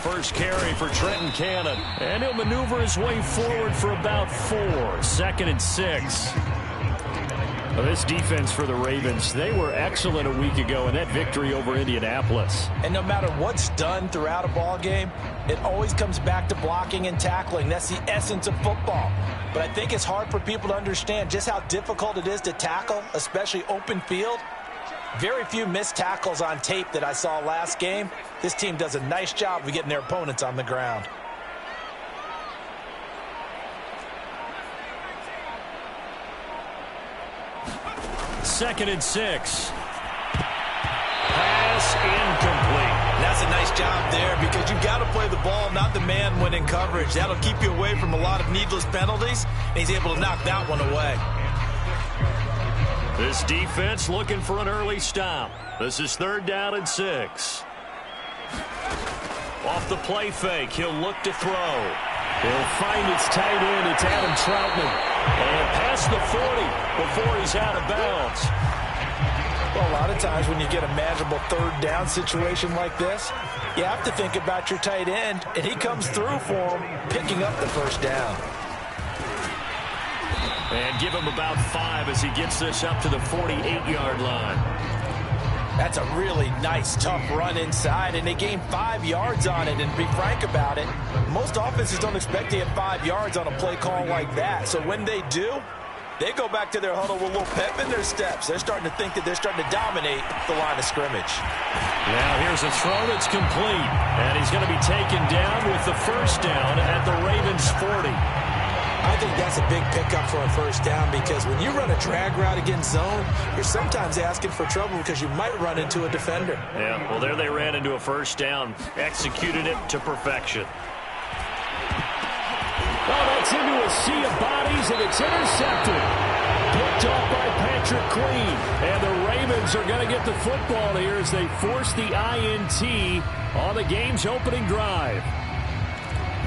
first carry for Trenton Cannon. And he'll maneuver his way forward for about 4. 2nd and 6. Well, this defense for the Ravens, they were excellent a week ago in that victory over Indianapolis. And no matter what's done throughout a ball game, it always comes back to blocking and tackling. That's the essence of football. But I think it's hard for people to understand just how difficult it is to tackle, especially open field. Very few missed tackles on tape that I saw last game. This team does a nice job of getting their opponents on the ground. Second and 6. Pass incomplete. That's a nice job there because you've got to play the ball, not the man when in coverage. That'll keep you away from a lot of needless penalties, and he's able to knock that one away. This defense looking for an early stop. This is 3rd down and 6. Off the play fake, he'll look to throw. He'll find its tight end. It's Adam Troutman. And past the 40 before he's out of bounds. Well, a lot of times when you get a manageable 3rd down situation like this, you have to think about your tight end, and he comes through for him, picking up the 1st down. And give him about 5 as he gets this up to the 48-yard line. That's a really nice, tough run inside, and they gained 5 yards on it. And to be frank about it, most offenses don't expect to get 5 yards on a play call like that. So when they do, they go back to their huddle with a little pep in their steps. They're starting to think that they're starting to dominate the line of scrimmage. Now here's a throw that's complete. And he's going to be taken down with the 1st down at the Ravens 40. I think that's a big pickup for a 1st down because when you run a drag route against zone, you're sometimes asking for trouble because you might run into a defender. Yeah, well, there they ran into a 1st down, executed it to perfection. Oh, that's into a sea of bodies, and it's intercepted. Picked off by Patrick Queen. And the Ravens are going to get the football here as they force the INT on the game's opening drive.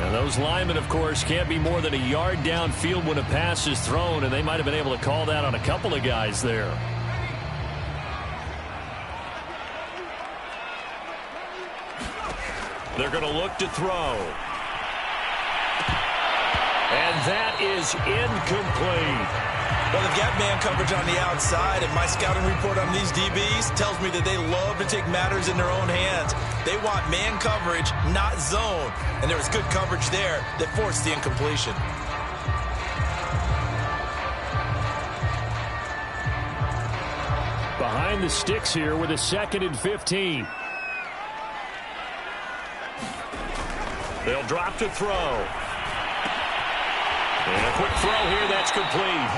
And those linemen, of course, can't be more than a yard downfield when a pass is thrown, and they might have been able to call that on a couple of guys there. They're going to look to throw. And that is incomplete. Well, they've got man coverage on the outside, and my scouting report on these DBs tells me that they love to take matters in their own hands. They want man coverage, not zone. And there was good coverage there that forced the incompletion. Behind the sticks here with a 2nd and 15. They'll drop to throw. And a quick throw here, that's complete.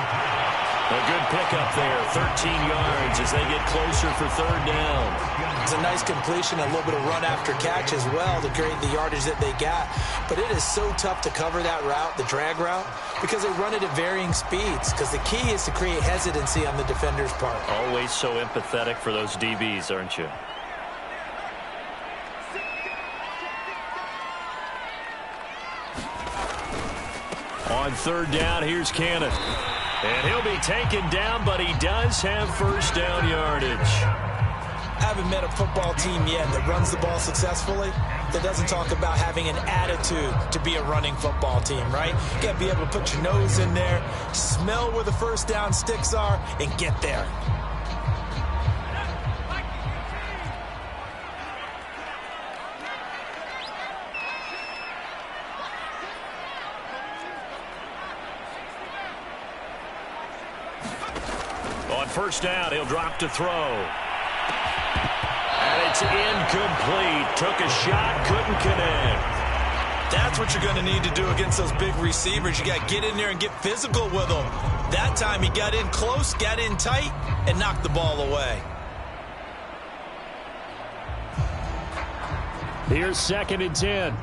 A good pickup there, 13 yards as they get closer for 3rd down. It's a nice completion, a little bit of run after catch as well to create the yardage that they got. But it is so tough to cover that route, the drag route, because they run it at varying speeds. Because the key is to create hesitancy on the defender's part. Always so empathetic for those DBs, aren't you? On 3rd down, here's Cannon. And he'll be taken down, but he does have 1st down yardage. I haven't met a football team yet that runs the ball successfully that doesn't talk about having an attitude to be a running football team, right? You got to be able to put your nose in there, smell where the 1st down sticks are, and get there. On 1st down, he'll drop to throw. And it's incomplete. Took a shot, couldn't connect. That's what you're going to need to do against those big receivers. You got to get in there and get physical with them. That time he got in close, got in tight, and knocked the ball away. Here's 2nd and 10.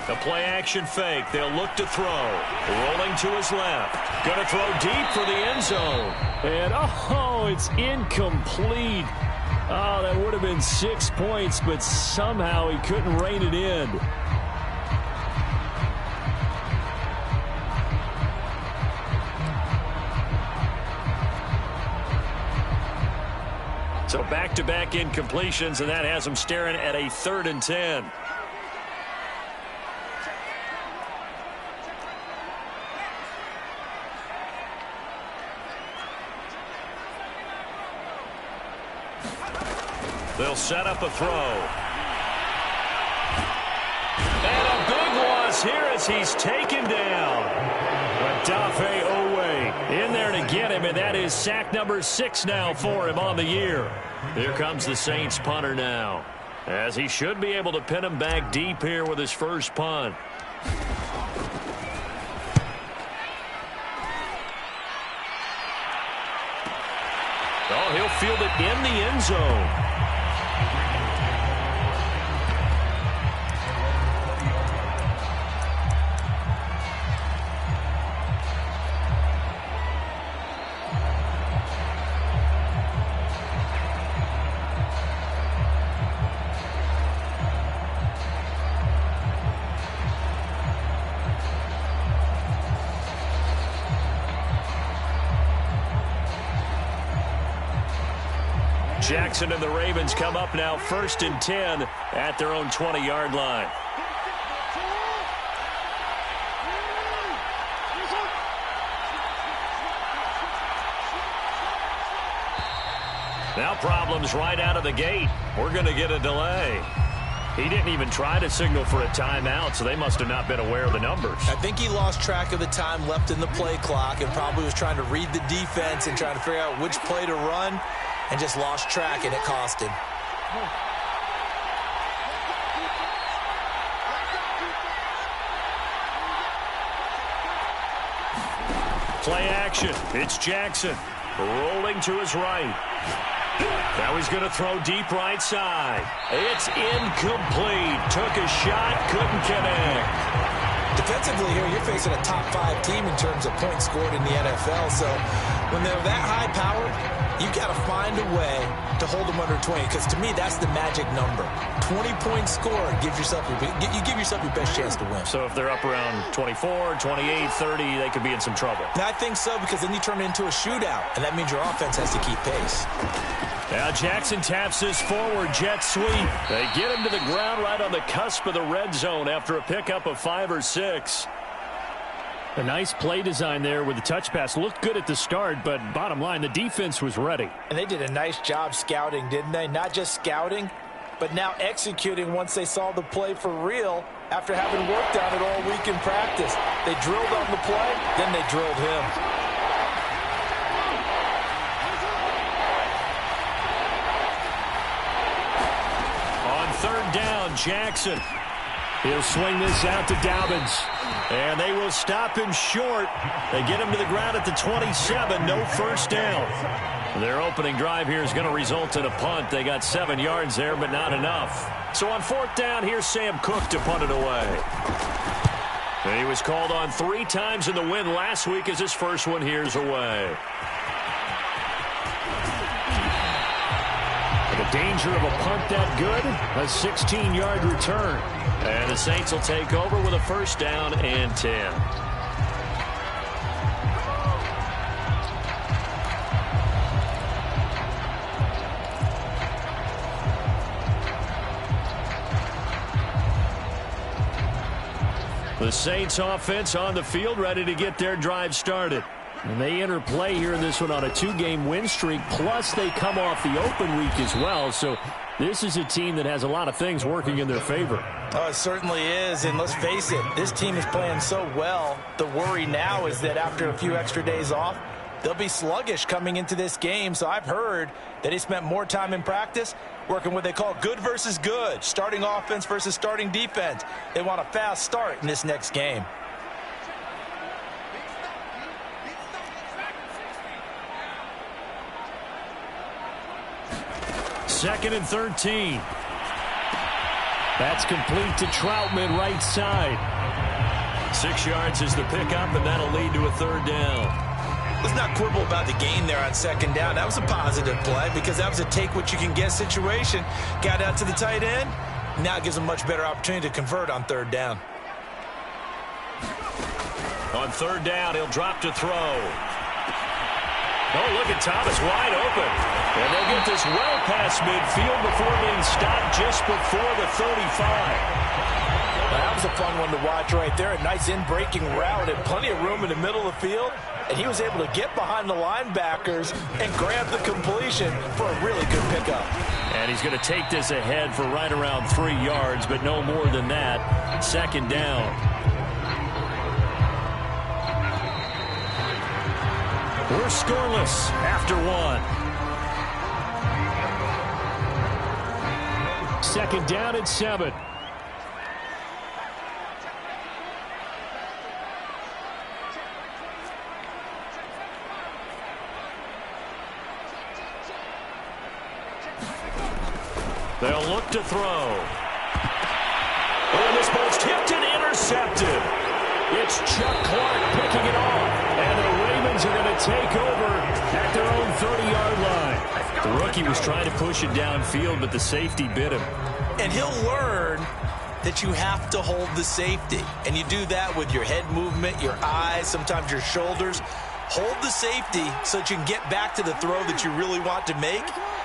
The play-action fake. They'll look to throw. Rolling to his left. Going to throw deep for the end zone. And, oh, it's incomplete. Oh, that would have been 6 points, but somehow he couldn't rein it in. So back-to-back incompletions, and that has them staring at a 3rd and 10. They'll set up a throw. And a big loss here as he's taken down. Odafe Owe in there to get him, and that is sack number 6 now for him on the year. Here comes the Saints punter now, as he should be able to pin him back deep here with his first punt. Oh, he'll field it in the end zone. Jackson and the Ravens come up now 1st and 10 at their own 20-yard line. Now problems right out of the gate. We're going to get a delay. He didn't even try to signal for a timeout, so they must have not been aware of the numbers. I think he lost track of the time left in the play clock and probably was trying to read the defense and trying to figure out which play to run, and just lost track, and it cost him. Play action. It's Jackson rolling to his right. Now he's going to throw deep right side. It's incomplete. Took a shot, couldn't connect. Defensively here, you're facing a top 5 team in terms of points scored in the NFL. So when they're that high-powered, you got to find a way to hold them under 20. Because to me, that's the magic number. 20-point score gives yourself you give yourself your best chance to win. So if they're up around 24, 28, 30, they could be in some trouble. I think so, because then you turn it into a shootout, and that means your offense has to keep pace. Now Jackson taps this forward jet sweep. They get him to the ground right on the cusp of the red zone after a pickup of 5 or 6. A nice play design there with the touch pass. Looked good at the start, but bottom line, the defense was ready. And they did a nice job scouting, didn't they? Not just scouting, but now executing once they saw the play for real after having worked on it all week in practice. They drilled on the play, then they drilled him. On 3rd down, Jackson. He'll swing this out to Dobbins. And they will stop him short. They get him to the ground at the 27. No first down. Their opening drive here is going to result in a punt. They got 7 yards there, but not enough. So on 4th down, here's Sam Cook to punt it away. And he was called on 3 times in the win last week as his first one here's away. The danger of a punt that good, a 16-yard return. And the Saints will take over with a 1st down and 10. The Saints offense on the field, ready to get their drive started. And they enter play here in this one on a 2-game win streak, plus they come off the open week as well. So this is a team that has a lot of things working in their favor. Oh, it certainly is, and let's face it, this team is playing so well. The worry now is that after a few extra days off, they'll be sluggish coming into this game. So I've heard that he spent more time in practice working what they call good versus good, starting offense versus starting defense. They want a fast start in this next game. Second and 13. That's complete to Troutman, right side. 6 yards is the pickup, and that'll lead to a 3rd down. Let's not quibble about the gain there on 2nd down. That was a positive play because that was a take-what-you-can-get situation. Got out to the tight end. Now it gives them a much better opportunity to convert on 3rd down. On 3rd down, he'll drop to throw. Oh, look at Thomas wide open. And they'll get this well past midfield before being stopped just before the 35. That was a fun one to watch right there. A nice in-breaking route and plenty of room in the middle of the field. And he was able to get behind the linebackers and grab the completion for a really good pickup. And he's going to take this ahead for right around 3 yards, but no more than that. Second down. We're scoreless after one. Second down and 7. They'll look to throw. And this ball's tipped and intercepted. It's Chuck Clark picking it off. And the Ravens are going to take over at their own 30-yard line. The rookie was trying to push it downfield, but the safety bit him. And he'll learn that you have to hold the safety. And you do that with your head movement, your eyes, sometimes your shoulders. Hold the safety so that you can get back to the throw that you really want to make.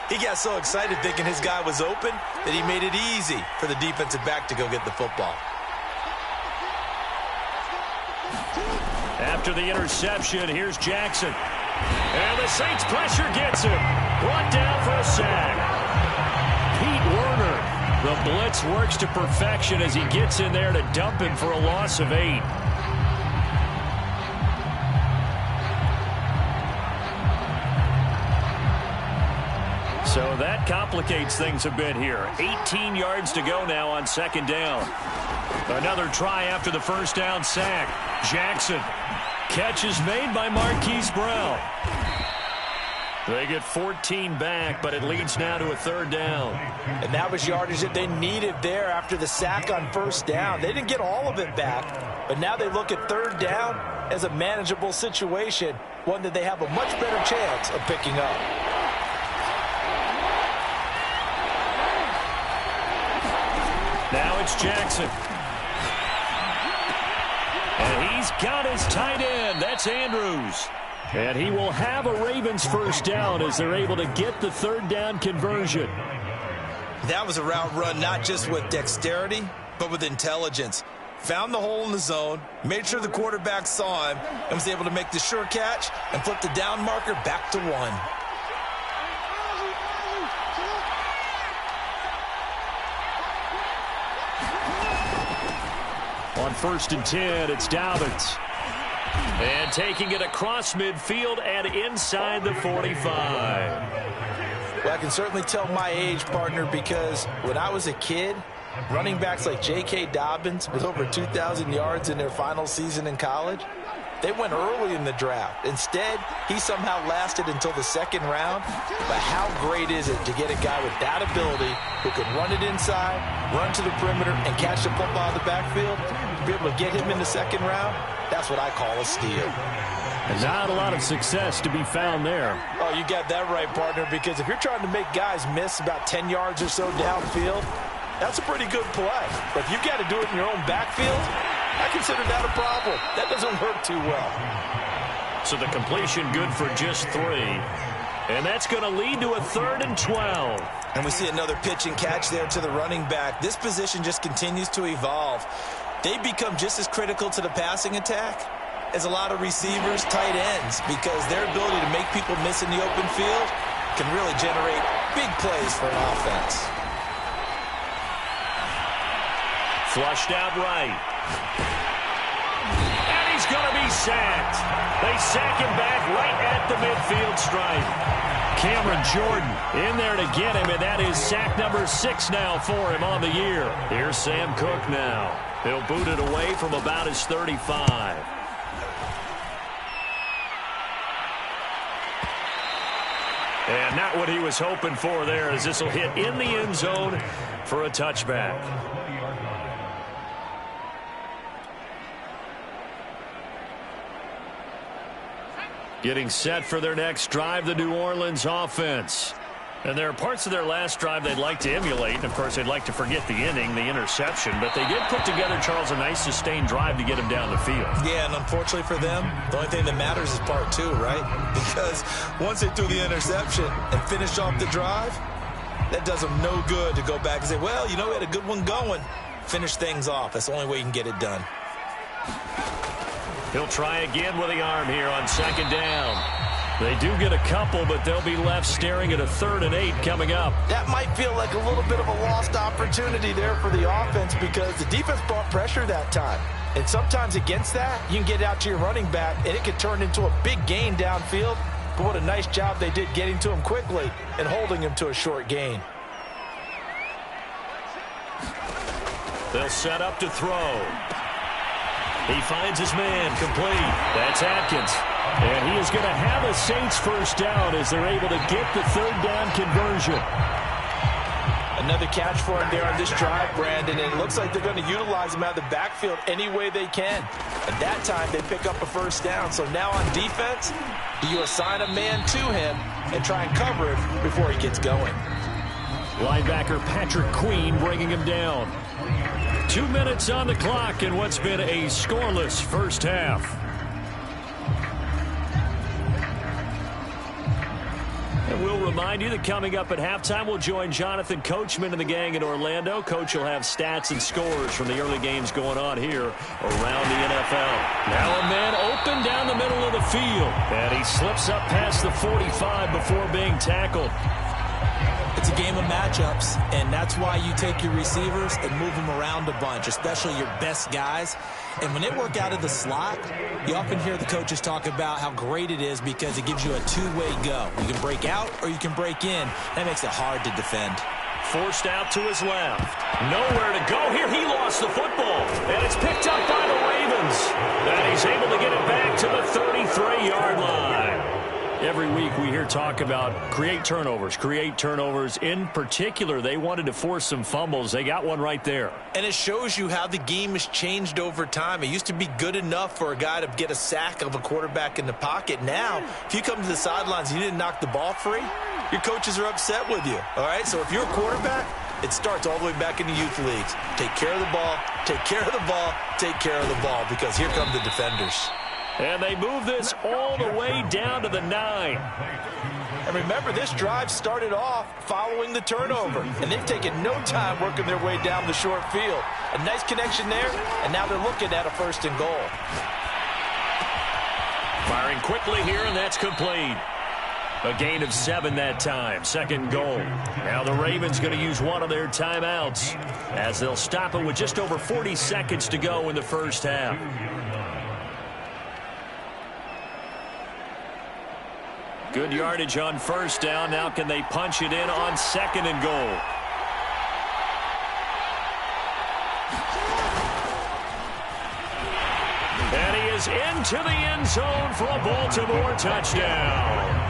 He got so excited thinking his guy was open that he made it easy for the defensive back to go get the football. After the interception, here's Jackson. And the Saints pressure gets him. Brought down for a sack. Pete Werner. The blitz works to perfection as he gets in there to dump him for a loss of 8. So that complicates things a bit here. 18 yards to go now on second down. Another try after the first down sack. Jackson. Catch is made by Marquise Brown. They get 14 back, but it leads now to a third down. And that was yardage that they needed there after the sack on first down. They didn't get all of it back, but now they look at third down as a manageable situation, one that they have a much better chance of picking up. Now it's Jackson. And he's got his tight end. That's Andrews. And he will have a Ravens first down as they're able to get the third down conversion. That was a route run not just with dexterity, but with intelligence. Found the hole in the zone, made sure the quarterback saw him, and was able to make the sure catch and flip the down marker back to 1. On 1st and 10, it's Dobbins. And taking it across midfield and inside the 45. Well, I can certainly tell my age, partner, because when I was a kid, running backs like J.K. Dobbins with over 2,000 yards in their final season in college, they went early in the draft. Instead, he somehow lasted until the second round. But how great is it to get a guy with that ability who can run it inside, run to the perimeter, and catch the football in the backfield? To be able to get him in the second round, that's what I call a steal. And not a lot of success to be found there. Oh, you got that right, partner, because if you're trying to make guys miss about 10 yards or so downfield, that's a pretty good play. But if you've got to do it in your own backfield, I consider that a problem. That doesn't work too well. So the completion good for just 3. And that's going to lead to a 3rd and 12. And we see another pitch and catch there to the running back. This position just continues to evolve. They become just as critical to the passing attack as a lot of receivers, tight ends, because their ability to make people miss in the open field can really generate big plays for an offense. Flushed out right. And he's going to be sacked. They sack him back right at the midfield stripe. Cameron Jordan in there to get him, and that is sack number 6 now for him on the year. Here's Sam Cook now. He'll boot it away from about his 35. And not what he was hoping for there, as this will hit in the end zone for a touchback. Getting set for their next drive, the New Orleans offense. And there are parts of their last drive they'd like to emulate. And, of course, they'd like to forget the inning, the interception. But they did put together, Charles, a nice sustained drive to get them down the field. Yeah, and unfortunately for them, the only thing that matters is part two, right? Because once they threw the interception and finished off the drive, that does them no good to go back and say, well, you know, we had a good one going. Finish things off. That's the only way you can get it done. He'll try again with the arm here on second down. They do get a couple, but they'll be left staring at a 3rd and 8 coming up. That might feel like a little bit of a lost opportunity there for the offense because the defense brought pressure that time. And sometimes against that, you can get out to your running back, and it can turn into a big gain downfield. But what a nice job they did getting to him quickly and holding him to a short gain. They'll set up to throw. He finds his man complete. That's Atkins. And he is going to have a Saints first down as they're able to get the 3rd down conversion. Another catch for him there on this drive, Brandon, and it looks like they're going to utilize him out of the backfield any way they can. At that time, they pick up a first down. So now on defense, do you assign a man to him and try and cover it before he gets going? Linebacker Patrick Queen bringing him down. 2 minutes on the clock in what's been a scoreless first half. And we'll remind you that coming up at halftime, we'll join Jonathan Coachman and the gang in Orlando. Coach will have stats and scores from the early games going on here around the NFL. Now a man open down the middle of the field. And he slips up past the 45 before being tackled. It's a game of matchups, and that's why you take your receivers and move them around a bunch, especially your best guys. And when they work out of the slot, you often hear the coaches talk about how great it is because it gives you a two-way go. You can break out or you can break in. That makes it hard to defend. Forced out to his left. Nowhere to go here. He lost the football, and it's picked up by the Ravens. And he's able to get it back to the 33-yard line. Every week we hear talk about create turnovers. In particular, they wanted to force some fumbles. They got one right there. And it shows you how the game has changed over time. It used to be good enough for a guy to get a sack of a quarterback in the pocket. Now, if you come to the sidelines and you didn't knock the ball free, your coaches are upset with you. All right? So if you're a quarterback, it starts all the way back in the youth leagues. Take care of the ball, take care of the ball, take care of the ball, because here come the defenders. And they move this all the way down to the 9. And remember, this drive started off following the turnover. And they've taken no time working their way down the short field. A nice connection there, and now they're looking at a 1st and goal. Firing quickly here, and that's complete. A gain of 7 that time. 2nd goal. Now the Ravens going to use one of their timeouts as they'll stop it with just over 40 seconds to go in the first half. Good yardage on 1st down. Now can they punch it in on 2nd and goal? And he is into the end zone for a Baltimore touchdown.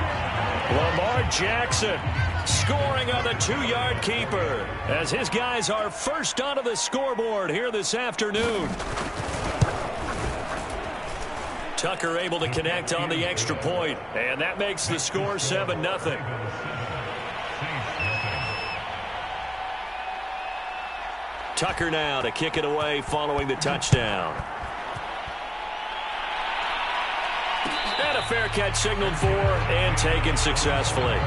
Lamar Jackson scoring on the 2-yard keeper as his guys are first onto the scoreboard here this afternoon. Tucker able to connect on the extra point, and that makes the score 7-0. Tucker now to kick it away following the touchdown. And a fair catch signaled for and taken successfully.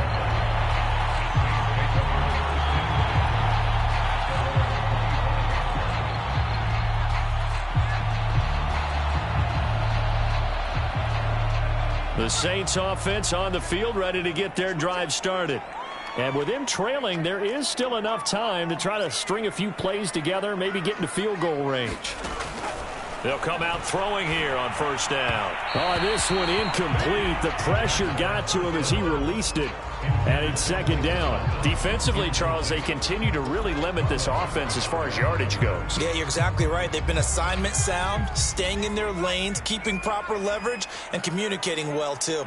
The Saints offense on the field ready to get their drive started. And with them trailing, there is still enough time to try to string a few plays together, maybe get into field goal range. They'll come out throwing here on 1st down. Oh, this one incomplete. The pressure got to him as he released it. And it's 2nd down. Defensively, Charles, they continue to really limit this offense as far as yardage goes. Yeah, you're exactly right. They've been assignment sound, staying in their lanes, keeping proper leverage, and communicating well, too.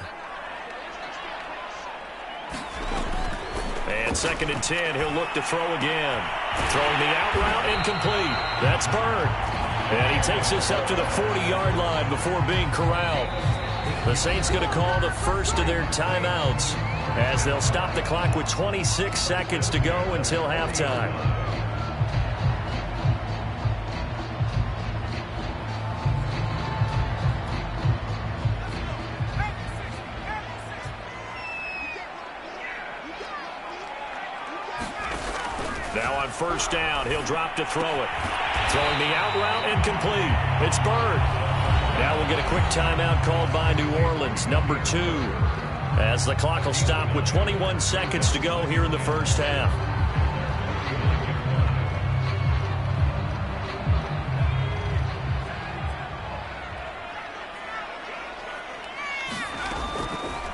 And 2nd and 10, he'll look to throw again. Throwing the out route, incomplete. That's Bird. And he takes this up to the 40-yard line before being corralled. The Saints going to call the first of their timeouts as they'll stop the clock with 26 seconds to go until halftime. Now on first down, he'll drop to throw it. Throwing the out route incomplete. It's Bird. Now we'll get a quick timeout called by New Orleans, number 2. As the clock will stop with 21 seconds to go here in the first half.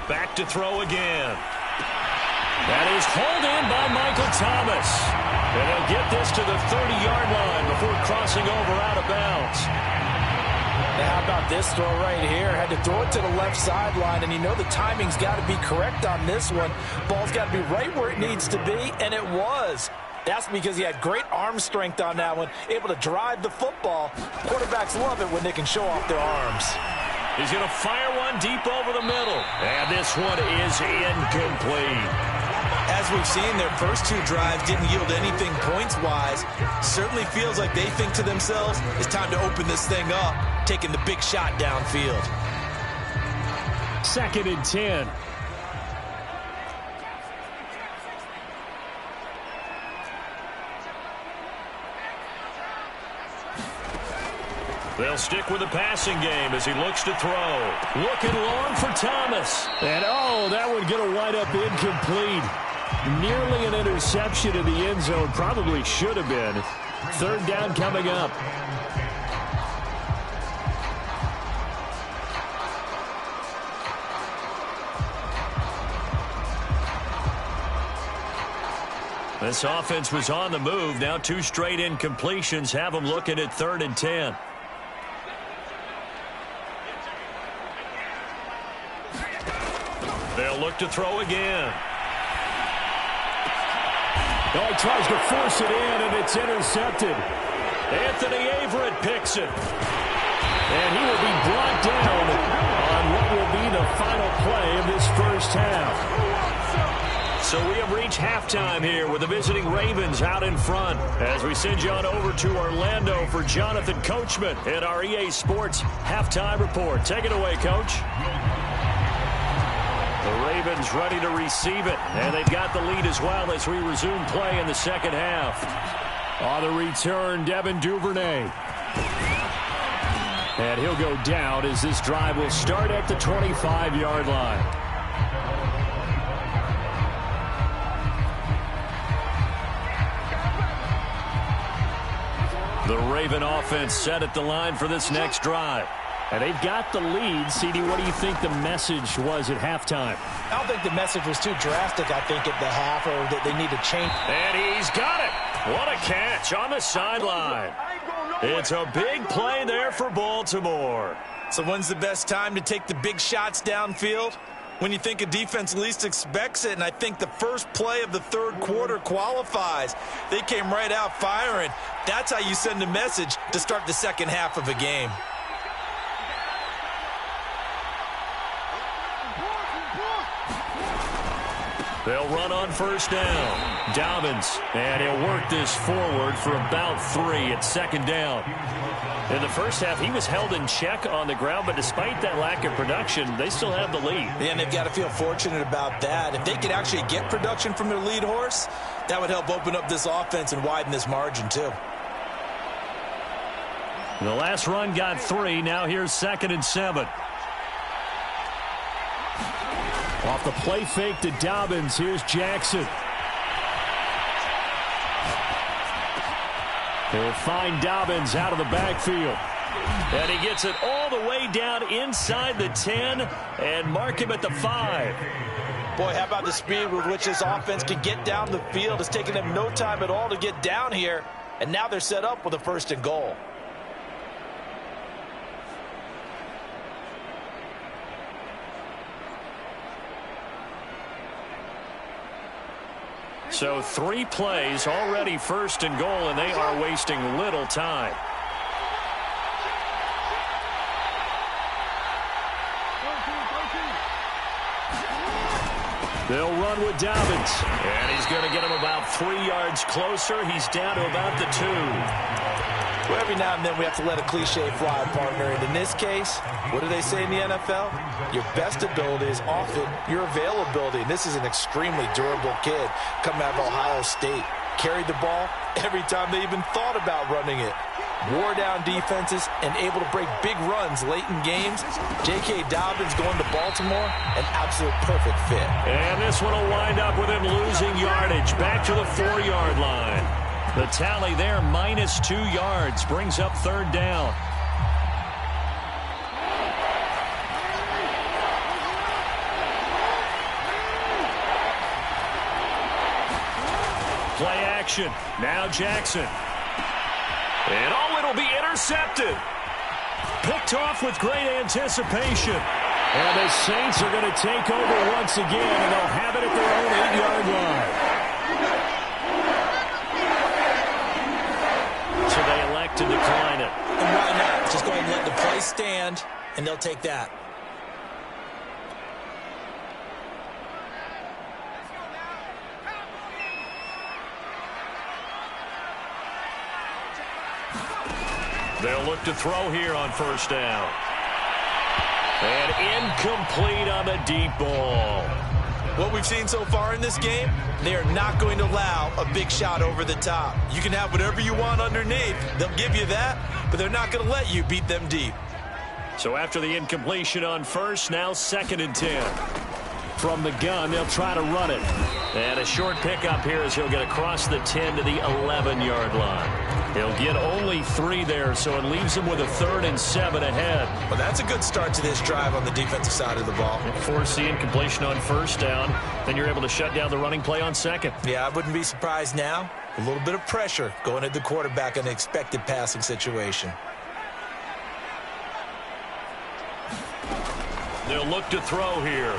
Back to throw again. That is hauled in by Michael Thomas. And he'll get this to the 30-yard line before crossing over out of bounds. Now, how about this throw right here? Had to throw it to the left sideline, and you know the timing's got to be correct on this one. Ball's got to be right where it needs to be, and it was. That's because he had great arm strength on that one, able to drive the football. Quarterbacks love it when they can show off their arms. He's going to fire one deep over the middle. And this one is incomplete. As we've seen, their first 2 drives didn't yield anything points-wise. Certainly feels like they think to themselves, it's time to open this thing up, taking the big shot downfield. 2nd and 10. They'll stick with the passing game as he looks to throw. Looking long for Thomas. And, oh, that would get a wind up incomplete. Nearly an interception in the end zone. Probably should have been. 3rd down coming up. This offense was on the move. Now 2 straight incompletions have them looking at 3rd and 10. They'll look to throw again. Oh, he tries to force it in, and it's intercepted. Anthony Averett picks it. And he will be brought down on what will be the final play of this first half. So we have reached halftime here with the visiting Ravens out in front. As we send you on over to Orlando for Jonathan Coachman at our EA Sports Halftime Report. Take it away, Coach. The Ravens ready to receive it, and they've got the lead as well as we resume play in the second half. On the return, Devin Duvernay. And he'll go down as this drive will start at the 25-yard line. The Raven offense set at the line for this next drive. And they've got the lead. CD, what do you think the message was at halftime? I don't think the message was too drastic, I think, at the half, or that they need to change. And he's got it. What a catch on the sideline. It's a big play there for Baltimore. So when's the best time to take the big shots downfield? When you think a defense least expects it, and I think the first play of the 3rd quarter qualifies. They came right out firing. That's how you send a message to start the second half of a game. They'll run on first down. Dobbins, and he'll work this forward for about 3 at 2nd down. In the first half, he was held in check on the ground, but despite that lack of production, they still have the lead. And they've got to feel fortunate about that. If they could actually get production from their lead horse, that would help open up this offense and widen this margin, too. The last run got 3. Now here's 2nd and 7. Off the play fake to Dobbins, here's Jackson. He'll find Dobbins out of the backfield. And he gets it all the way down inside the 10 and mark him at the 5. Boy, how about the speed with which this offense can get down the field? It's taken them no time at all to get down here. And now they're set up with a 1st and goal. So 3 plays, already 1st and goal, and they are wasting little time. They'll run with Dobbins. And he's going to get him about 3 yards closer. He's down to about the 2. Well, every now and then we have to let a cliche fly, partner. And in this case, what do they say in the NFL? Your best ability is often your availability. And this is an extremely durable kid coming out of Ohio State. Carried the ball every time they even thought about running it. Wore down defenses and able to break big runs late in games. J.K. Dobbins going to Baltimore, an absolute perfect fit. And this one will wind up with him losing yardage back to the 4-yard line. The tally there, minus 2 yards, brings up 3rd down. Play action. Now Jackson. And it'll be intercepted. Picked off with great anticipation. And the Saints are going to take over once again, and they'll have it at their own 8-yard line. So they elect to decline it. And why not? Just go ahead and let the play stand, and they'll take that. They'll look to throw here on 1st down. And incomplete on the deep ball. What we've seen so far in this game, they are not going to allow a big shot over the top. You can have whatever you want underneath. They'll give you that, but they're not going to let you beat them deep. So after the incompletion on 1st, now 2nd and 10. From the gun, they'll try to run it. And a short pickup here as he'll get across the 10 to the 11-yard line. He'll get only 3 there, so it leaves him with a 3rd and 7 ahead. Well, that's a good start to this drive on the defensive side of the ball. Force the incompletion on 1st down, then you're able to shut down the running play on 2nd. Yeah, I wouldn't be surprised now. A little bit of pressure going at the quarterback in an expected passing situation. They'll look to throw here.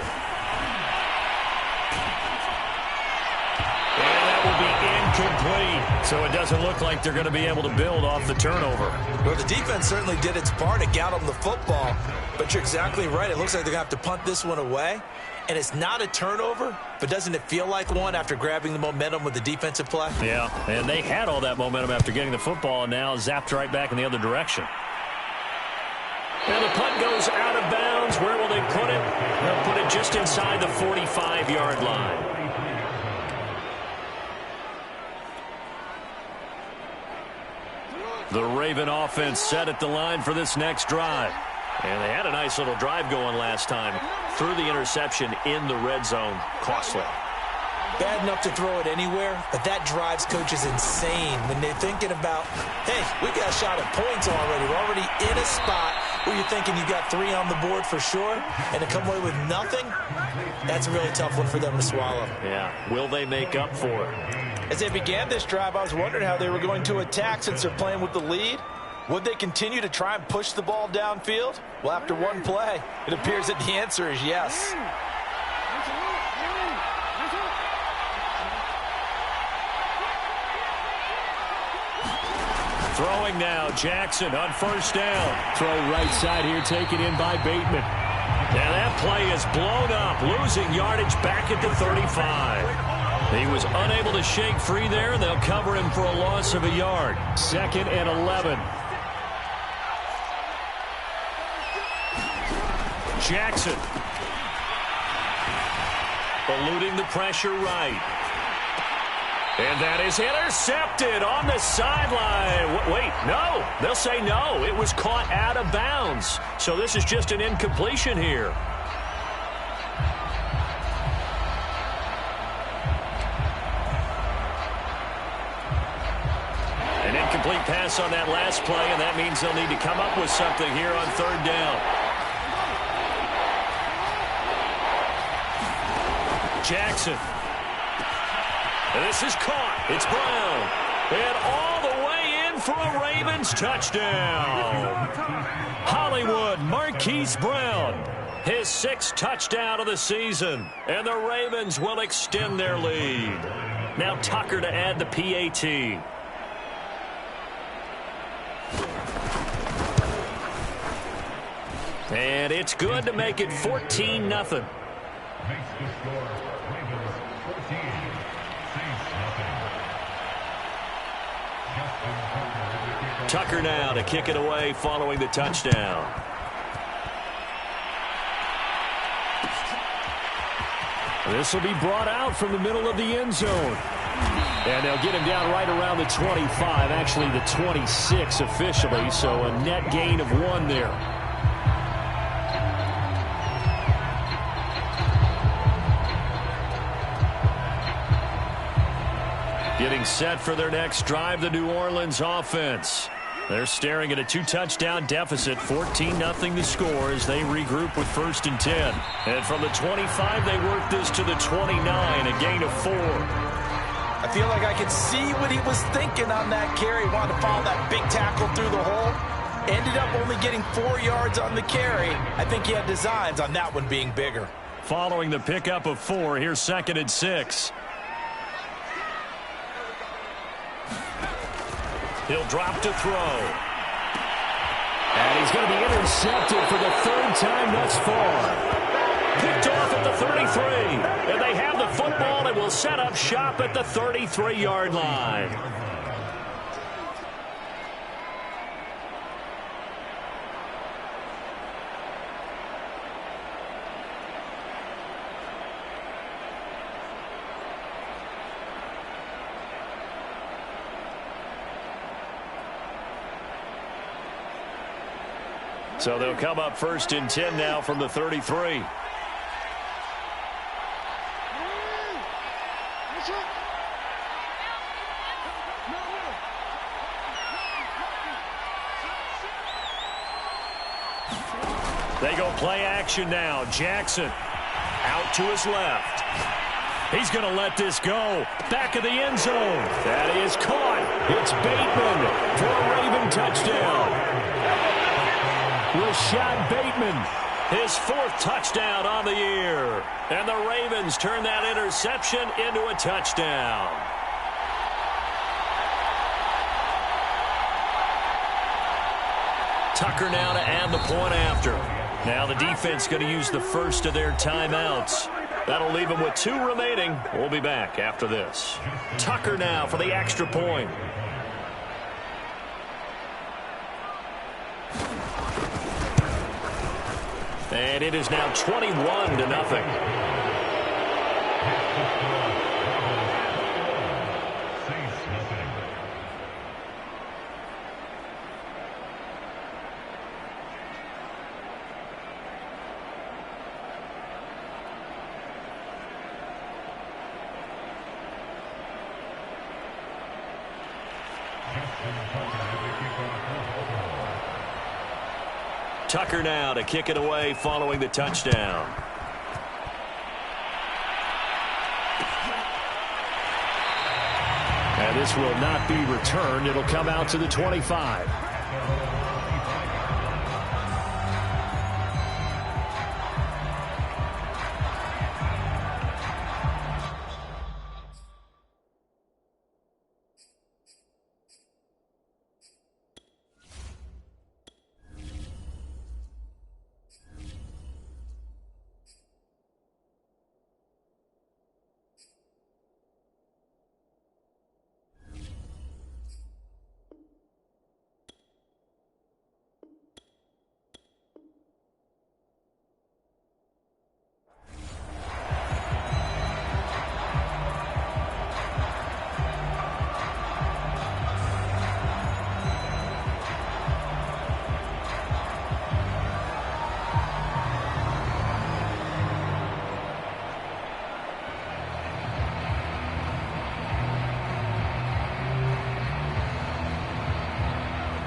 Complete. So it doesn't look like they're going to be able to build off the turnover. Well, the defense certainly did its part to get them the football, but you're exactly right. It looks like they're going to have to punt this one away, and it's not a turnover, but doesn't it feel like one after grabbing the momentum with the defensive play? Yeah, and they had all that momentum after getting the football, and now zapped right back in the other direction. And the punt goes out of bounds. Where will they put it? They'll put it just inside the 45-yard line. The Raven offense set at the line for this next drive. And they had a nice little drive going last time. Threw the interception in the red zone. Costly. Bad enough to throw it anywhere, but that drives coaches insane when they're thinking about, hey, we got a shot at points already. We're already in a spot where you're thinking you got 3 on the board for sure, and to come away with nothing, that's a really tough one for them to swallow. Yeah, will they make up for it? As they began this drive, I was wondering how they were going to attack since they're playing with the lead. Would they continue to try and push the ball downfield? Well, after one play, it appears that the answer is yes. Throwing now, Jackson on 1st down. Throw right side here, taken in by Bateman. And that play is blown up, losing yardage back at the 35. He was unable to shake free there, and they'll cover him for a loss of a yard. 2nd and 11. Jackson. Eluding the pressure right. And that is intercepted on the sideline. Wait, no. They'll say no. It was caught out of bounds. So this is just an incompletion here. An incomplete pass on that last play, and that means they'll need to come up with something here on 3rd down. Jackson. And this is caught. It's Brown. And all the way in for a Ravens touchdown. Hollywood Marquise Brown. His 6th touchdown of the season. And the Ravens will extend their lead. Now Tucker to add the PAT. And it's good to make it 14-0. Makes the score Ravens 14, Saints nothing. Tucker now to kick it away following the touchdown. This will be brought out from the middle of the end zone. And they'll get him down right around the 25, actually the 26 officially, so a net gain of 1 there. Getting set for their next drive, the New Orleans offense. They're staring at a 2-touchdown deficit, 14-0 the score as they regroup with 1st and 10. And from the 25, they work this to the 29, a gain of 4. I feel like I could see what he was thinking on that carry. Wanted to follow that big tackle through the hole. Ended up only getting 4 yards on the carry. I think he had designs on that one being bigger. Following the pickup of 4, here's 2nd and 6. He'll drop to throw. And he's going to be intercepted for the 3rd time thus far. Picked off at the 33. And they have the football and will set up shop at the 33-yard line. So they'll come up 1st and 10 now from the 33. They go play action now. Jackson out to his left. He's going to let this go. Back of the end zone. That is caught. It's Bateman for a Raven touchdown. Rashad Bateman, his 4th touchdown on the year. And the Ravens turn that interception into a touchdown. Tucker now to add the point after. Now the defense going to use the first of their timeouts. That'll leave them with 2 remaining. We'll be back after this. Tucker now for the extra point. And it is now 21-0. Tucker now to kick it away following the touchdown. And this will not be returned. It'll come out to the 25.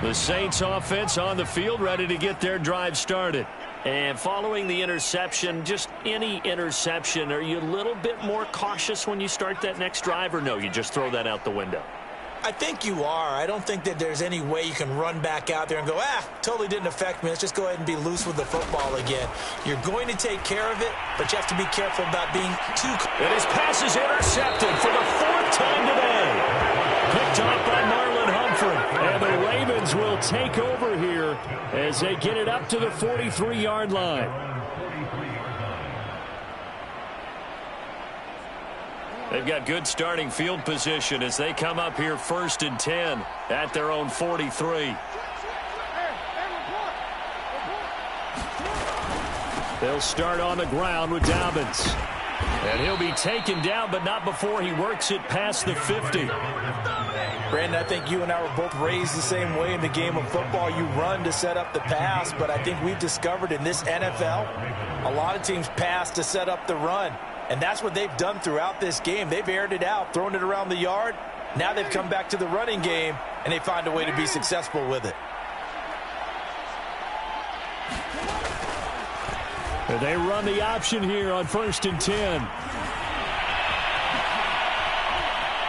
The Saints offense on the field ready to get their drive started. And following the interception, just any interception, are you a little bit more cautious when you start that next drive, or no, you just throw that out the window? I think you are. I don't think that there's any way you can run back out there and go, totally didn't affect me. Let's just go ahead and be loose with the football again. You're going to take care of it, but you have to be careful about being too... And his pass is intercepted for the 4th time today. Picked off by Marlon Humphrey. And the Ravens will take over here as they get it up to the 43-yard line. They've got good starting field position as they come up here 1st and 10 at their own 43. They'll start on the ground with Dobbins. And he'll be taken down, but not before he works it past the 50. Brandon, I think you and I were both raised the same way in the game of football. You run to set up the pass, but I think we've discovered in this NFL, a lot of teams pass to set up the run. And that's what they've done throughout this game. They've aired it out, thrown it around the yard. Now they've come back to the running game, and they find a way to be successful with it. They run the option here on 1st and 10.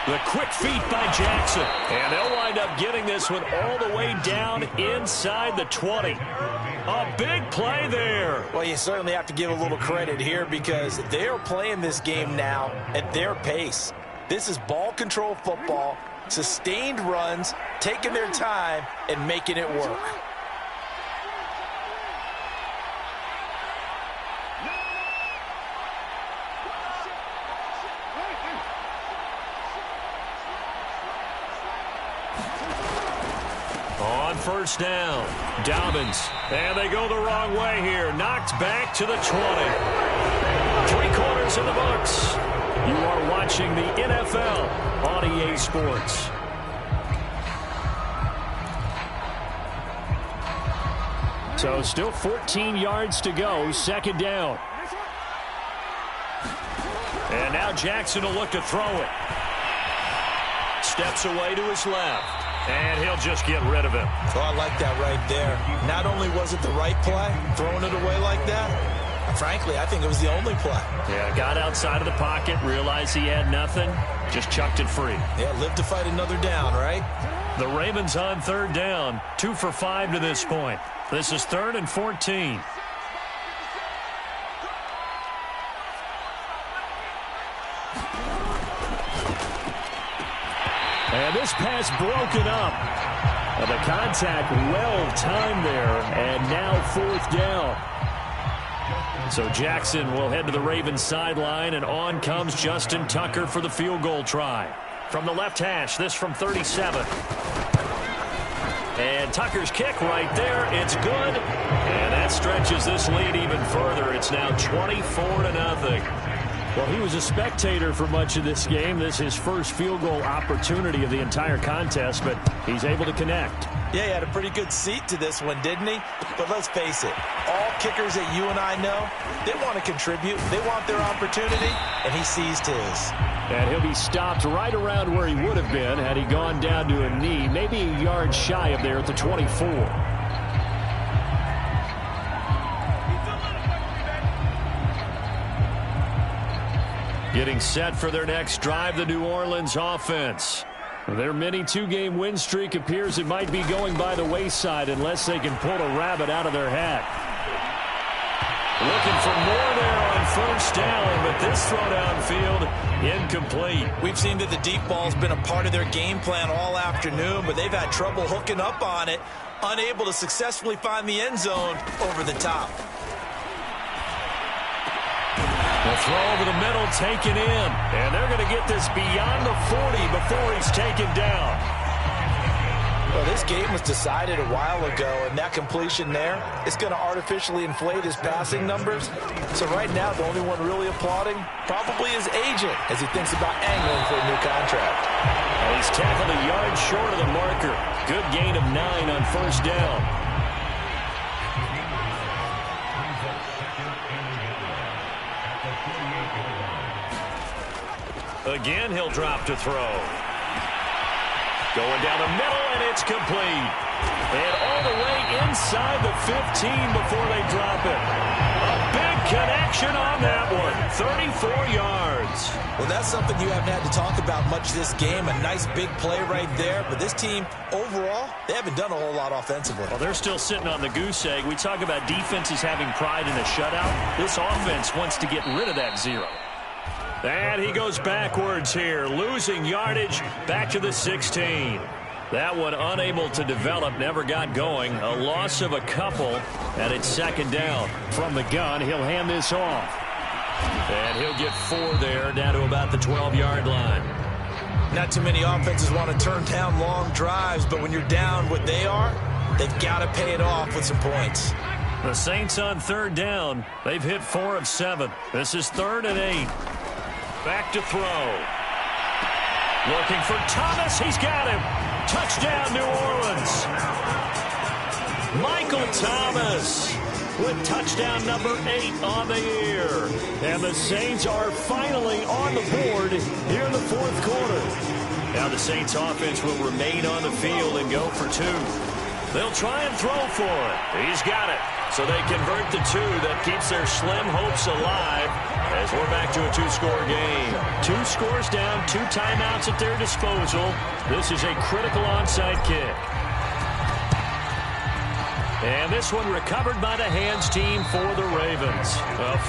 The quick feet by Jackson. And they'll wind up getting this one all the way down inside the 20. A big play there. Well, you certainly have to give a little credit here because they're playing this game now at their pace. This is ball control football, sustained runs, taking their time, and making it work. On 1st down, Dobbins. And they go the wrong way here. Knocked back to the 20. 3/4 in the books. You are watching the NFL on EA Sports. So still 14 yards to go, 2nd down. And now Jackson will look to throw it. Steps away to his left. And he'll just get rid of him. Oh, I like that right there. Not only was it the right play, throwing it away like that, frankly, I think it was the only play. Yeah, got outside of the pocket, realized he had nothing, just chucked it free. Yeah, live to fight another down, right? The Ravens on 3rd down, 2 for 5 to this point. This is 3rd and 14. And this pass broken up. And the contact well timed there. And now 4th down. So Jackson will head to the Ravens sideline. And on comes Justin Tucker for the field goal try. From the left hash, this from 37. And Tucker's kick right there. It's good. And that stretches this lead even further. It's now 24-0. Well, he was a spectator for much of this game. This is his first field goal opportunity of the entire contest, but he's able to connect. Yeah, he had a pretty good seat to this one, didn't he? But let's face it, all kickers that you and I know, they want to contribute. They want their opportunity, and he seized his. And he'll be stopped right around where he would have been had he gone down to a knee, maybe a yard shy of there at the 24. Getting set for their next drive, the New Orleans offense. Their mini 2-game win streak appears it might be going by the wayside unless they can pull a rabbit out of their hat. Looking for more there on 1st down, but this throw downfield incomplete. We've seen that the deep ball's been a part of their game plan all afternoon, but they've had trouble hooking up on it, unable to successfully find the end zone over the top. The throw over the middle taken in. And they're going to get this beyond the 40 before he's taken down. Well, this game was decided a while ago, and that completion there is going to artificially inflate his passing numbers. So right now, the only one really applauding probably his agent as he thinks about angling for a new contract. Well, he's tackled a yard short of the marker. Good gain of 9 on 1st down. Again, he'll drop to throw. Going down the middle, and it's complete. And all the way inside the 15 before they drop it. A big connection on that one. 34 yards. Well, that's something you haven't had to talk about much this game. A nice big play right there. But this team, overall, they haven't done a whole lot offensively. Well, they're still sitting on the goose egg. We talk about defenses having pride in a shutout. This offense wants to get rid of that 0. And he goes backwards here, losing yardage back to the 16. That one unable to develop, never got going. A loss of a couple, and it's 2nd down. From the gun, he'll hand this off. And he'll get 4 there, down to about the 12-yard line. Not too many offenses want to turn down long drives, but when you're down what they are, they've got to pay it off with some points. The Saints on 3rd down. They've hit 4 of 7. This is 3rd and 8. Back to throw. Looking for Thomas. He's got him. Touchdown, New Orleans. Michael Thomas with touchdown number 8 on the year. And the Saints are finally on the board here in the 4th quarter. Now the Saints offense will remain on the field and go for 2. They'll try and throw for it. He's got it. So they convert the 2. That keeps their slim hopes alive as we're back to a 2-score game. 2 scores down, 2 timeouts at their disposal. This is a critical onside kick. And this one recovered by the hands team for the Ravens.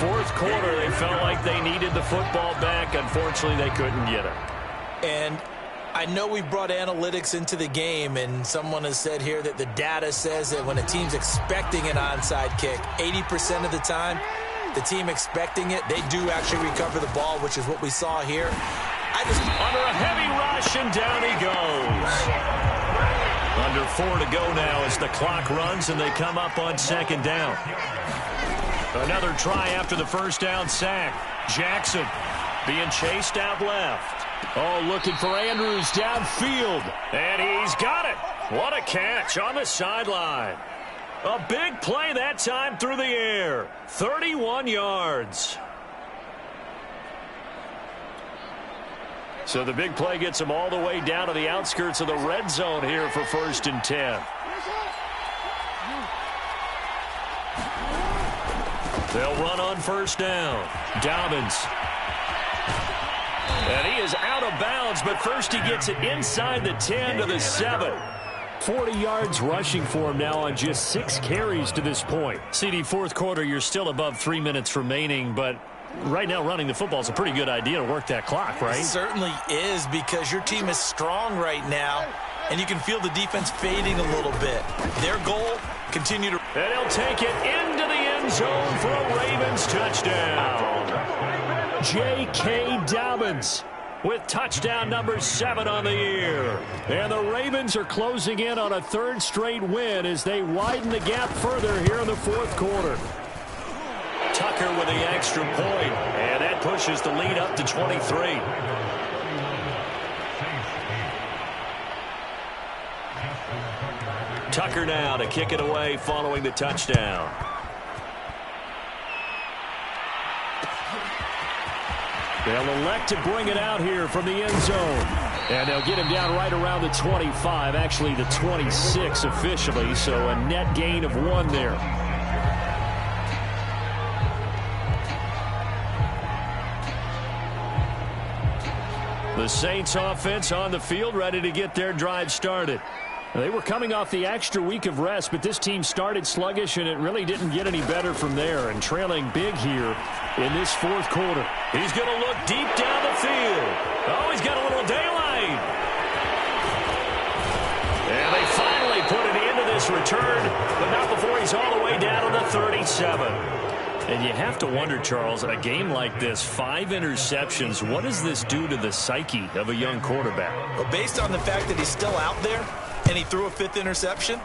4th quarter, they felt like they needed the football back. Unfortunately, they couldn't get it. And I know we brought analytics into the game, and someone has said here that the data says that when a team's expecting an onside kick, 80% of the time, the team expecting it, they do actually recover the ball, which is what we saw here. Under a heavy rush, and down he goes. Under 4 to go now as the clock runs, and they come up on 2nd down. Another try after the 1st down sack. Jackson being chased out left. Oh, looking for Andrews downfield. And he's got it. What a catch on the sideline. A big play that time through the air. 31 yards. So the big play gets them all the way down to the outskirts of the red zone here for 1st and 10. They'll run on 1st down. Dobbins. And he is out of bounds, but first he gets it inside the 10 to the 7. 40 yards rushing for him now on just 6 carries to this point. CD, 4th quarter, you're still above 3 minutes remaining, but right now running the football is a pretty good idea to work that clock, right? It certainly is, because your team is strong right now, and you can feel the defense fading a little bit. Their goal, continue to... And he'll take it into the end zone for a Ravens touchdown. J.K. Dobbins with touchdown number 7 on the year. And the Ravens are closing in on a 3rd straight win as they widen the gap further here in the 4th quarter. Tucker with the extra point, and that pushes the lead up to 23. Tucker now to kick it away following the touchdown. They'll elect to bring it out here from the end zone. And they'll get him down right around the 25, actually the 26 officially, so a net gain of 1 there. The Saints offense on the field ready to get their drive started. They were coming off the extra week of rest, but this team started sluggish, and it really didn't get any better from there, and trailing big here in this 4th quarter. He's going to look deep down the field. Oh, he's got a little daylight. And they finally put an end to this return, but not before he's all the way down to the 37. And you have to wonder, Charles, a game like this, 5 interceptions, what does this do to the psyche of a young quarterback? Well, based on the fact that he's still out there and he threw a 5th interception,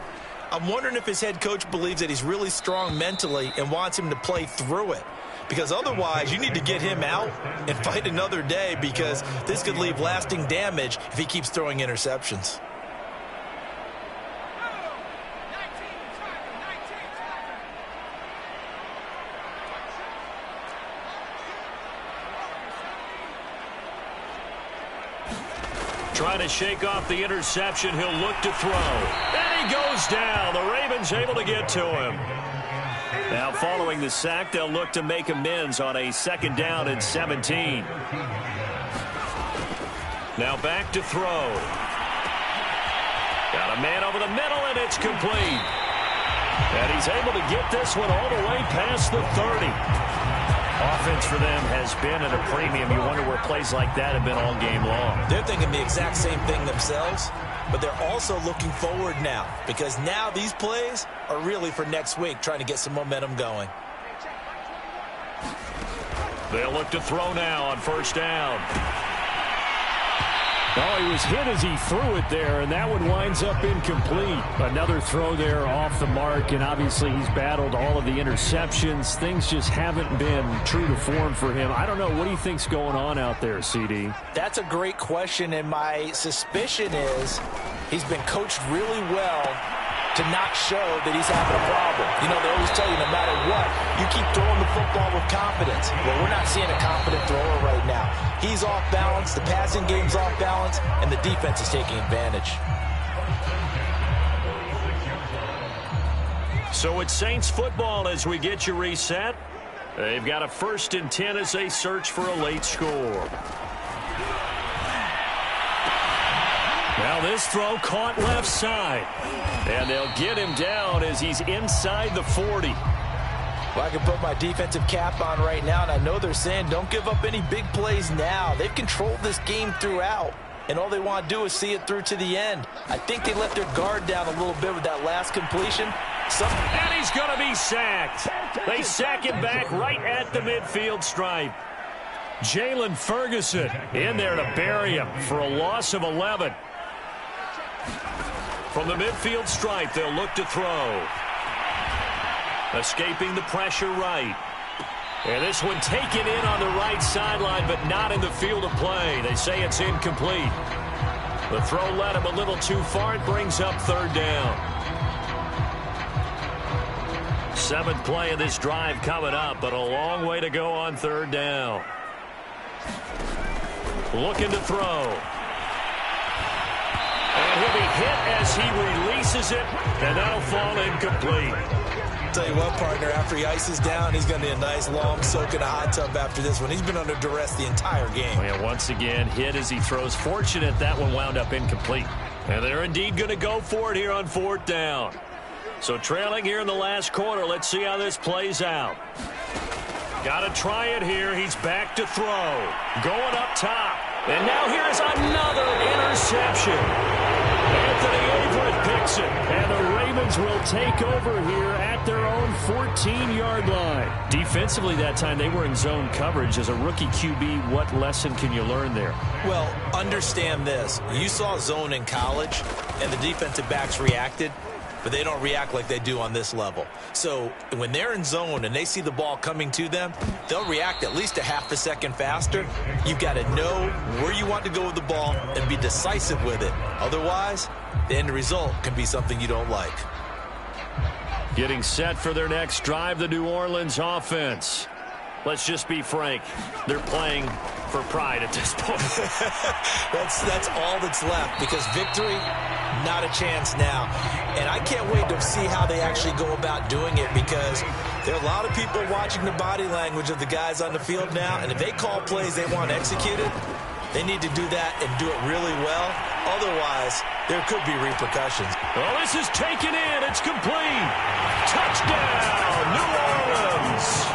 I'm wondering if his head coach believes that he's really strong mentally and wants him to play through it. Because otherwise, you need to get him out and fight another day, because this could leave lasting damage if he keeps throwing interceptions. Trying to shake off the interception. He'll look to throw. And he goes down. The Ravens able to get to him. Now following the sack, they'll look to make amends on a 2nd down and 17. Now back to throw. Got a man over the middle, and it's complete. And he's able to get this one all the way past the 30. Offense for them has been at a premium. You wonder where plays like that have been all game long. They're thinking the exact same thing themselves, but they're also looking forward now, because now these plays are really for next week, trying to get some momentum going. They'll look to throw now on first down. Oh, he was hit as he threw it there, and that one winds up incomplete. Another throw there off the mark, and obviously he's battled all of the interceptions. Things just haven't been true to form for him. I don't know. What do you think's going on out there, CD? That's a great question, and my suspicion is he's been coached really well to not show that he's having a problem. You know, they always tell you no matter what, you keep throwing the football with confidence. Well, we're not seeing a confident thrower right now. He's off balance, the passing game's off balance, and the defense is taking advantage. So it's Saints football as we get you reset. They've got a 1st and 10 as they search for a late score. Now this throw caught left side. And they'll get him down as he's inside the 40. Well, I can put my defensive cap on right now, and I know they're saying don't give up any big plays now. They've controlled this game throughout, and all they want to do is see it through to the end. I think they let their guard down a little bit with that last completion. And he's going to be sacked. They sack him back right at the midfield stripe. Jalen Ferguson in there to bury him for a loss of 11. From the midfield stripe, they'll look to throw. Escaping the pressure right. And this one taken in on the right sideline, but not in the field of play. They say it's incomplete. The throw led him a little too far. It brings up 3rd down. 7th play of this drive coming up, but a long way to go on 3rd down. Looking to throw. And he'll be hit as he releases it, and that'll fall incomplete. Tell you what, partner, after he ices down, he's going to need a nice long soak in a hot tub after this one. He's been under duress the entire game. Well, yeah, once again, hit as he throws. Fortunate that one wound up incomplete. And they're indeed going to go for it here on 4th down. So trailing here in the last quarter, let's see how this plays out. Got to try it here. He's back to throw. Going up top. And now here's another interception. Anthony Averett picks it. And the Ravens will take over here at their own 14-yard line. Defensively that time, they were in zone coverage. As a rookie QB, what lesson can you learn there? Well, understand this. You saw zone in college, and the defensive backs reacted, but they don't react like they do on this level. So when they're in zone and they see the ball coming to them, they'll react at least a half a second faster. You've got to know where you want to go with the ball and be decisive with it. Otherwise, the end result can be something you don't like. Getting set for their next drive, the New Orleans offense. Let's just be frank. They're playing for pride at this point. That's all that's left, because victory, not a chance now. And I can't wait to see how they actually go about doing it, because there are a lot of people watching the body language of the guys on the field now, and if they call plays they want executed, they need to do that and do it really well. Otherwise, there could be repercussions. Well, this is taken in. It's complete. Touchdown, New Orleans.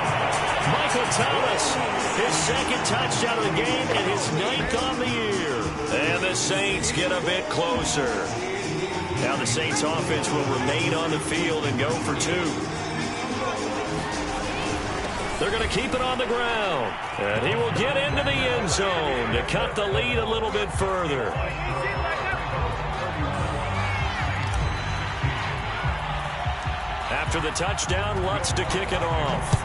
Michael Thomas, his 2nd touchdown of the game and his 9th on the year. And the Saints get a bit closer. Now the Saints offense will remain on the field and go for 2. They're going to keep it on the ground. And he will get into the end zone to cut the lead a little bit further. After the touchdown, Lutz to kick it off.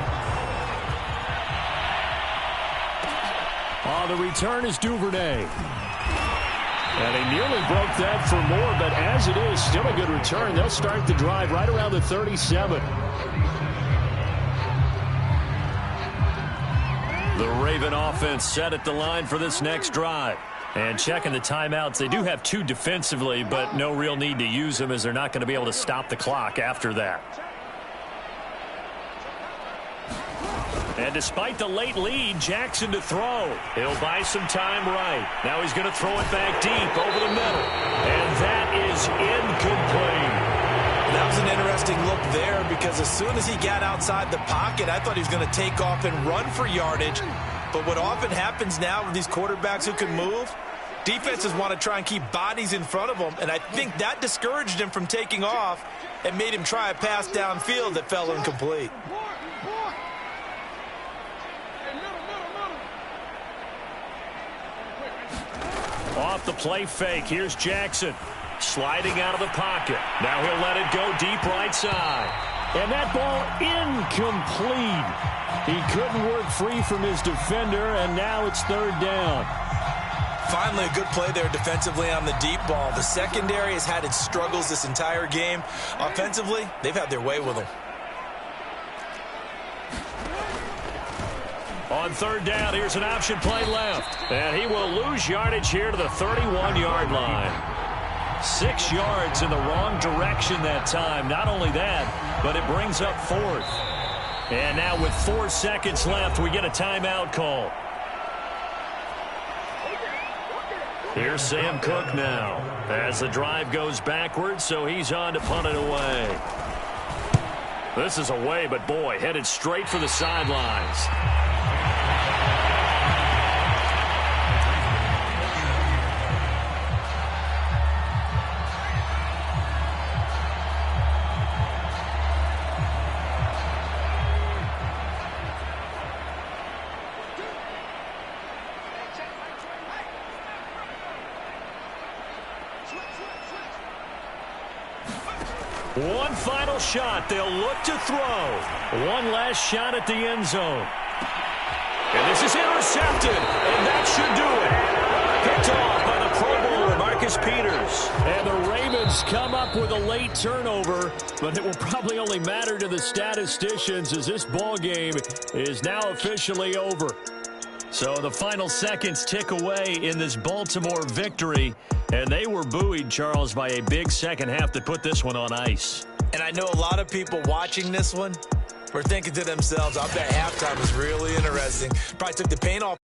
The return is Duvernay. And he nearly broke that for more, but as it is, still a good return. They'll start the drive right around the 37. The Raven offense set at the line for this next drive. And checking the timeouts, they do have 2 defensively, but no real need to use them as they're not going to be able to stop the clock after that. And despite the late lead, Jackson to throw. He'll buy some time right. Now he's going to throw it back deep over the middle. And that is incomplete. That was an interesting look there, because as soon as he got outside the pocket, I thought he was going to take off and run for yardage. But what often happens now with these quarterbacks who can move, defenses want to try and keep bodies in front of them, and I think that discouraged him from taking off and made him try a pass downfield that fell incomplete. Off the play fake, here's Jackson. Sliding out of the pocket. Now he'll let it go deep right side. And that ball incomplete. He couldn't work free from his defender, and now it's third down. Finally, a good play there defensively on the deep ball. The secondary has had its struggles this entire game. Offensively, they've had their way with them. On third down, here's an option play left. And he will lose yardage here to the 31-yard line. 6 yards in the wrong direction that time. Not only that, but it brings up fourth. And now with 4 seconds left, we get a timeout call. Here's Sam Cook now as the drive goes backwards, so he's on to punt it away. This is away, but boy, headed straight for the sidelines. One final shot. They'll look to throw. One last shot at the end zone. And this is intercepted. And that should do it. Picked off by the Pro Bowler, Marcus Peters. And the Ravens come up with a late turnover, but it will probably only matter to the statisticians as this ball game is now officially over. So the final seconds tick away in this Baltimore victory. And they were buoyed, Charles, by a big second half that put this one on ice. And I know a lot of people watching this one were thinking to themselves, I bet halftime was really interesting. Probably took the paint off.